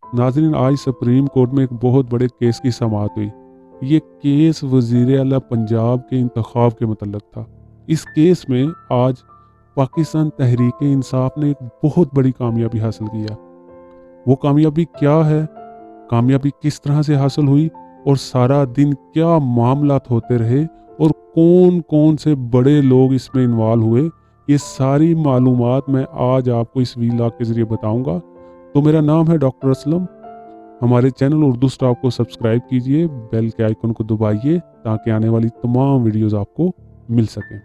नाज़रीन, आज supreme court में एक बहुत बड़े केस की समाअत हुई। ये केस वज़ीर आला पंजाब के इंतखाब के मुतल्लिक़ था। इस केस में आज पाकिस्तान तहरीक इंसाफ ने एक बहुत बड़ी कामयाबी हासिल किया। वो कामयाबी क्या है, कामयाबी किस तरह से हासिल हुई और सारा दिन क्या मामलात होते रहे और कौन कौन से बड़े लोग इसमें इन्वॉल्व हुए, ये सारी मालूमात मैं आज आपको इस वीलॉग के ज़रिए बताऊंगा। तो मेरा नाम है डॉक्टर असलम। हमारे चैनल उर्दू स्टॉप को सब्सक्राइब कीजिए, बेल के आइकन को दबाइए ताकि आने वाली तमाम वीडियोस आपको मिल सकें।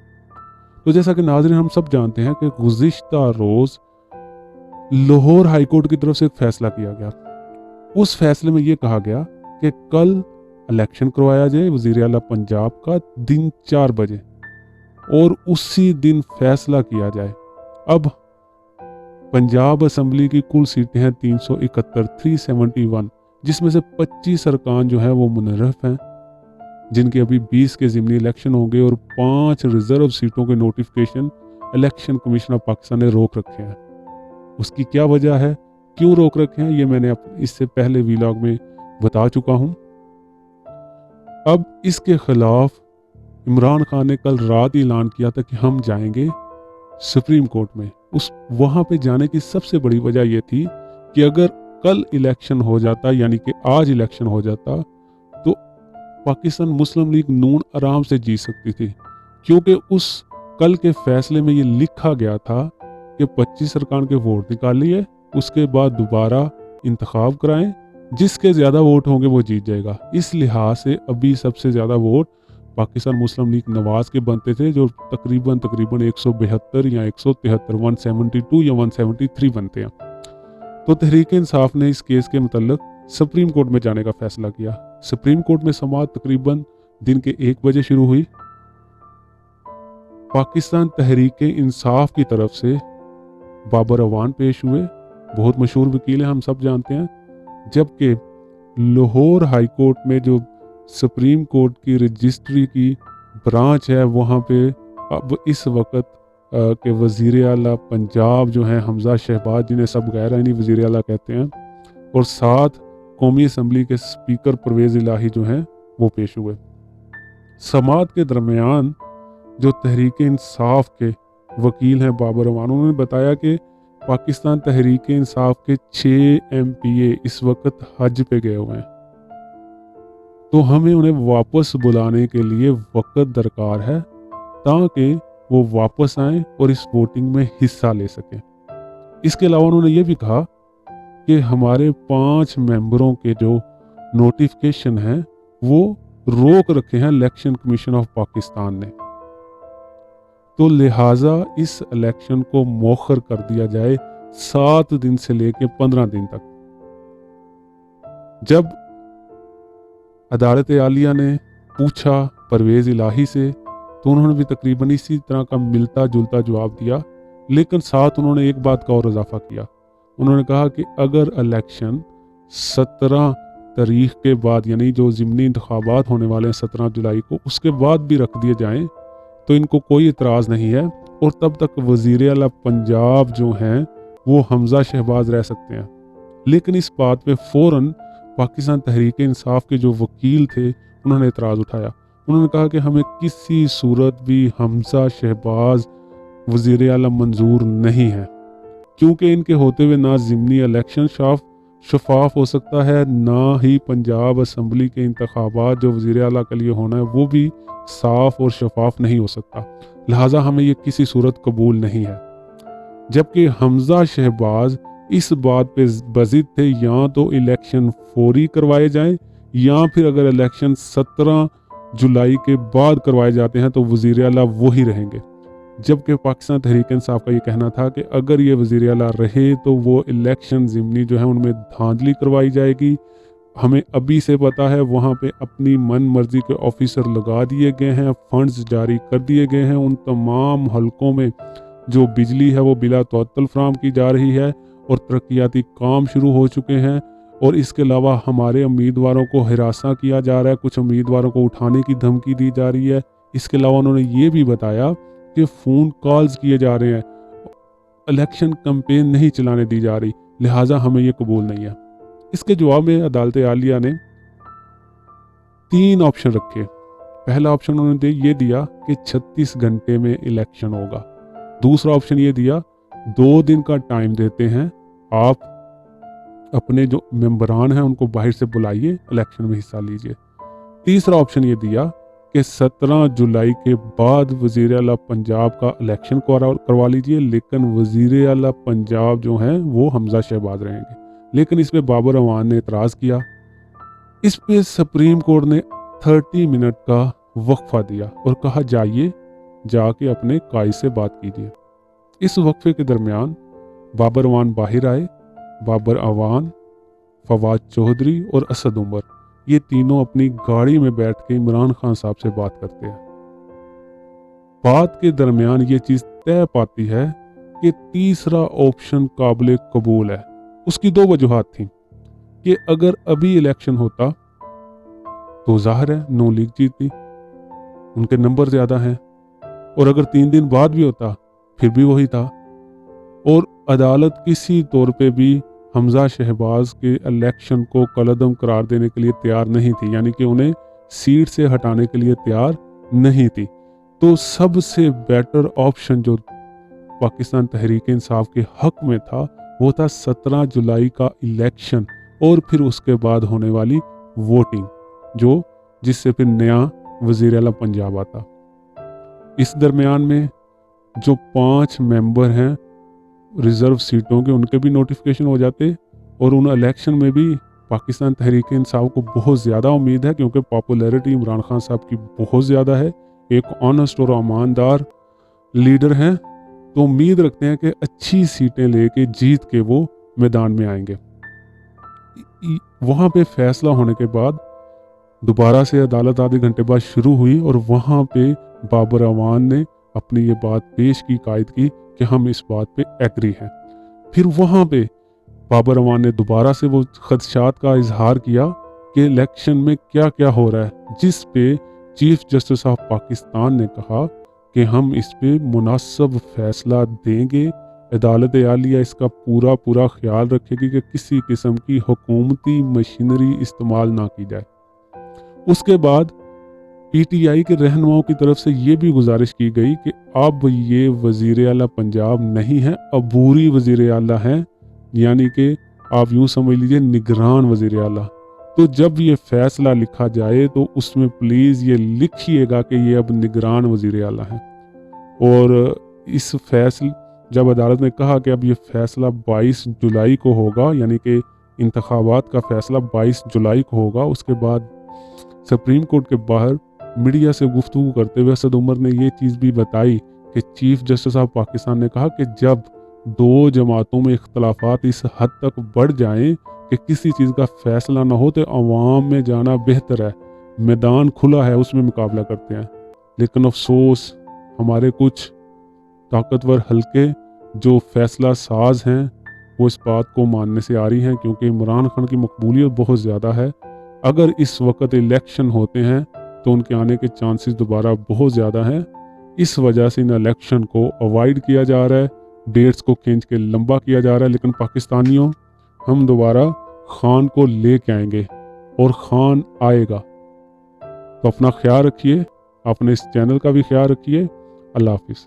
तो जैसा कि नाज़रीन हम सब जानते हैं कि गुज़िश्ता रोज़ लाहौर हाई कोर्ट की तरफ से एक फ़ैसला किया गया। उस फैसले में ये कहा गया कि कल इलेक्शन करवाया जाए वज़ीर आला पंजाब का दिन 4 बजे और उसी दिन फैसला किया जाए। अब पंजाब असम्बली की कुल सीटें हैं 371, जिसमें से 25 अरकान जो हैं वो मुनर्रफ हैं, जिनके अभी 20 के ज़िमनी इलेक्शन होंगे और 5 रिजर्व सीटों के notification election commission of Pakistan ने रोक रखे हैं। उसकी क्या वजह है, क्यों रोक रखे हैं, ये मैंने इससे पहले वीलॉग में बता चुका हूँ। अब इसके खिलाफ इमरान खान ने कल रात ही ऐलान किया था कि हम जाएंगे सुप्रीम कोर्ट में। वहाँ पे जाने की सबसे बड़ी वजह यह थी कि अगर कल इलेक्शन हो जाता, यानी कि आज इलेक्शन हो जाता, तो पाकिस्तान मुस्लिम लीग नून आराम से जीत सकती थी, क्योंकि उस कल के फैसले में ये लिखा गया था कि 25 अरकान के वोट निकालिए, उसके बाद दोबारा इंतखाब कराएं, जिसके ज़्यादा वोट होंगे वो जीत जाएगा। इस लिहाज से अभी सबसे ज़्यादा वोट पाकिस्तान मुस्लिम लीग नवाज के बनते थे, जो तकरीबन 172 या 173, 172 या 173 बनते हैं। तो तहरीक इंसाफ ने इस केस के मुतल्लिक सुप्रीम कोर्ट में जाने का फैसला किया। सुप्रीम कोर्ट में समाअत तकरीबन दिन के 1 बजे शुरू हुई। पाकिस्तान तहरीक इंसाफ की तरफ से बाबर अवान पेश हुए, बहुत मशहूर वकील हैं, हम सब जानते हैं। जबकि लाहौर हाई कोर्ट में जो सुप्रीम कोर्ट की रजिस्ट्री की ब्रांच है, वहाँ पे अब इस वक्त के वज़ीर आला पंजाब जो हैं हमजा शहबाज, जिन्हें सब गैर आइनी वज़ीर आला कहते हैं, और साथ कौमी असम्बली के स्पीकर परवेज़ इलाही जो हैं वो पेश हुए। समाअत के दरमियान जो तहरीक इंसाफ के वकील हैं बाबर अवान, उन्होंने बताया कि पाकिस्तान तहरीक इंसाफ के 6 MPA इस वक्त हज पे गए हुए हैं, तो हमें उन्हें वापस बुलाने के लिए वक्त दरकार है ताकि वो वापस आएं और इस वोटिंग में हिस्सा ले सकें। इसके अलावा उन्होंने ये भी कहा कि हमारे 5 मेंबरों के जो नोटिफिकेशन हैं वो रोक रखे हैं इलेक्शन कमीशन ऑफ पाकिस्तान ने, तो लिहाजा इस इलेक्शन को मौखर कर दिया जाए 7 दिन से लेकर 15 दिन तक। जब अदालत आलिया ने पूछा परवेज़ इलाही से, तो उन्होंने भी तकरीबन इसी तरह का मिलता जुलता जवाब दिया, लेकिन साथ उन्होंने एक बात का और इजाफा किया। उन्होंने कहा कि अगर इलेक्शन 17 तारीख के बाद, यानी जो ज़िमनी इंतखाबात होने वाले हैं 17 जुलाई को, उसके बाद भी रख दिए जाएं तो इनको कोई इतराज़ नहीं है, और तब तक वज़ीर आला पंजाब जो हैं वो हमजा शहबाज रह सकते हैं। लेकिन इस बात पे फ़ौरन पाकिस्तान तहरीक इंसाफ के जो वकील थे उन्होंने इतराज़ उठाया। उन्होंने कहा कि हमें किसी सूरत भी हमजा शहबाज वज़ीर आला मंजूर नहीं है, क्योंकि इनके होते हुए ना ज़िमनी इलेक्शन शफाफ हो सकता है, ना ही पंजाब असम्बली के इंतखाबात जो वज़ीर आला के लिए होना है वो भी साफ और शफाफ नहीं हो सकता। लिहाजा हमें ये किसी सूरत कबूल नहीं है। जबकि हमजा शहबाज इस बात पे बज़िद थे, या तो इलेक्शन फौरी करवाए जाएं, या फिर अगर इलेक्शन 17 जुलाई के बाद करवाए जाते हैं तो वज़ीर आला वही रहेंगे। जबकि पाकिस्तान तहरीक इंसाफ का ये कहना था कि अगर ये वज़ीर आला रहे तो वो इलेक्शन ज़िमनी जो है उनमें धांधली करवाई जाएगी। हमें अभी से पता है वहाँ पे अपनी मन मर्जी के ऑफिसर लगा दिए गए हैं, फंड्स जारी कर दिए गए हैं, उन तमाम हलकों में जो बिजली है वो बिला तअत्तुल फराहम की जा रही है और तरक्याती काम शुरू हो चुके हैं। और इसके अलावा हमारे उम्मीदवारों को हिरासा किया जा रहा है, कुछ उम्मीदवारों को उठाने की धमकी दी जा रही है। इसके अलावा उन्होंने ये भी बताया कि फ़ोन कॉल्स किए जा रहे हैं, इलेक्शन कैंपेन नहीं चलाने दी जा रही, लिहाजा हमें ये कबूल नहीं है। इसके जवाब में अदालत आलिया ने 3 ऑप्शन रखे। पहला ऑप्शन उन्होंने ये दिया कि 36 घंटे में इलेक्शन होगा। दूसरा ऑप्शन ये दिया 2 दिन का टाइम देते हैं, आप अपने जो मेंबरान हैं उनको बाहर से बुलाइए, इलेक्शन में हिस्सा लीजिए। तीसरा ऑप्शन ये दिया कि 17 जुलाई के बाद वज़ीर आला पंजाब का इलेक्शन करवा लीजिए, लेकिन वज़ीर आला पंजाब जो हैं वो हमजा शहबाज रहेंगे। लेकिन इस पे बाबर अवान ने एतराज़ किया। इस पे सुप्रीम कोर्ट ने 30 मिनट का वक्फा दिया और कहा जाइए जाके अपने कायद से बात कीजिए। इस वक्फे के दरमियान बाबर अवान बाहर आए। बाबर अवान, फवाद चौधरी और असद उमर, ये तीनों अपनी गाड़ी में बैठ के इमरान खान साहब से बात करते हैं। बात के दरमियान ये चीज़ तय पाती है कि तीसरा ऑप्शन काबिल कबूल है। उसकी 2 वजूहात थी कि अगर अभी इलेक्शन होता तो ज़ाहिर है नून लीग जीतती, उनके नंबर ज़्यादा हैं, और अगर 3 दिन बाद भी होता फिर भी वही था। और अदालत किसी तौर पे भी हमजा शहबाज के इलेक्शन को कलअदम करार देने के लिए तैयार नहीं थी, यानी कि उन्हें सीट से हटाने के लिए तैयार नहीं थी। तो सबसे बेटर ऑप्शन जो पाकिस्तान तहरीक इंसाफ के हक में था वो था 17 जुलाई का इलेक्शन और फिर उसके बाद होने वाली वोटिंग, जो जिससे फिर नया वज़ीर आला पंजाब आता। इस दरमियान में जो 5 मेंबर हैं रिज़र्व सीटों के, उनके भी नोटिफिकेशन हो जाते और उन इलेक्शन में भी पाकिस्तान तहरीक इंसाफ को बहुत ज़्यादा उम्मीद है, क्योंकि पॉपुलैरिटी इमरान खान साहब की बहुत ज़्यादा है, एक ऑनेस्ट और ईमानदार लीडर हैं, तो उम्मीद रखते हैं कि अच्छी सीटें लेके जीत के वो मैदान में आएंगे। वहाँ पे फैसला होने के बाद दोबारा से अदालत आधे घंटे बाद शुरू हुई और वहाँ पे बाबर अवान ने अपनी ये बात पेश की कायद की कि हम इस बात पे एग्री हैं। फिर वहाँ पे बाबर अवान ने दोबारा से वो खदशात का इजहार किया कि इलेक्शन में क्या क्या हो रहा है, जिस पे चीफ जस्टिस ऑफ पाकिस्तान ने कहा कि हम इस पे मुनासिब फैसला देंगे। अदालत आलिया इसका पूरा ख्याल रखेगी कि किसी किस्म की हुकूमती मशीनरी इस्तेमाल ना की जाए। उसके बाद पीटीआई के रहनुमाओं की तरफ से ये भी गुजारिश की गई कि अब ये वज़ीर आला पंजाब नहीं है, अबूरी वज़ीर आला हैं, यानी कि आप यूँ समझ लीजिए निगरान वज़ीर आला। तो जब ये फैसला लिखा जाए तो उसमें प्लीज़ ये लिखिएगा कि ये अब निगरान वज़ीर आला हैं। और इस फैसले जब अदालत ने कहा कि अब ये फैसला 22 जुलाई को होगा, यानी कि इंतखाबात का फैसला 22 जुलाई को होगा, उसके बाद सुप्रीम कोर्ट के बाहर मीडिया से गुफ्तगू करते हुए असद उमर ने ये चीज़ भी बताई कि चीफ जस्टिस ऑफ पाकिस्तान ने कहा कि जब 2 जमातों में इख्तलाफात इस हद तक बढ़ जाएं कि किसी चीज़ का फैसला ना हो तो अवाम में जाना बेहतर है, मैदान खुला है, उसमें मुकाबला करते हैं। लेकिन अफसोस हमारे कुछ ताकतवर हल्के जो फैसला साज हैं वो इस बात को मानने से आ रही हैं, क्योंकि इमरान खान की मकबूलियत बहुत ज़्यादा है। अगर इस वक्त इलेक्शन होते हैं तो उनके आने के चांसेस दोबारा बहुत ज़्यादा हैं। इस वजह से इन इलेक्शन को अवॉइड किया जा रहा है, डेट्स को खींच के लंबा किया जा रहा है। लेकिन पाकिस्तानियों, हम दोबारा खान को लेके आएंगे और खान आएगा। तो अपना ख्याल रखिए, अपने इस चैनल का भी ख्याल रखिए। अल्लाह हाफिज़।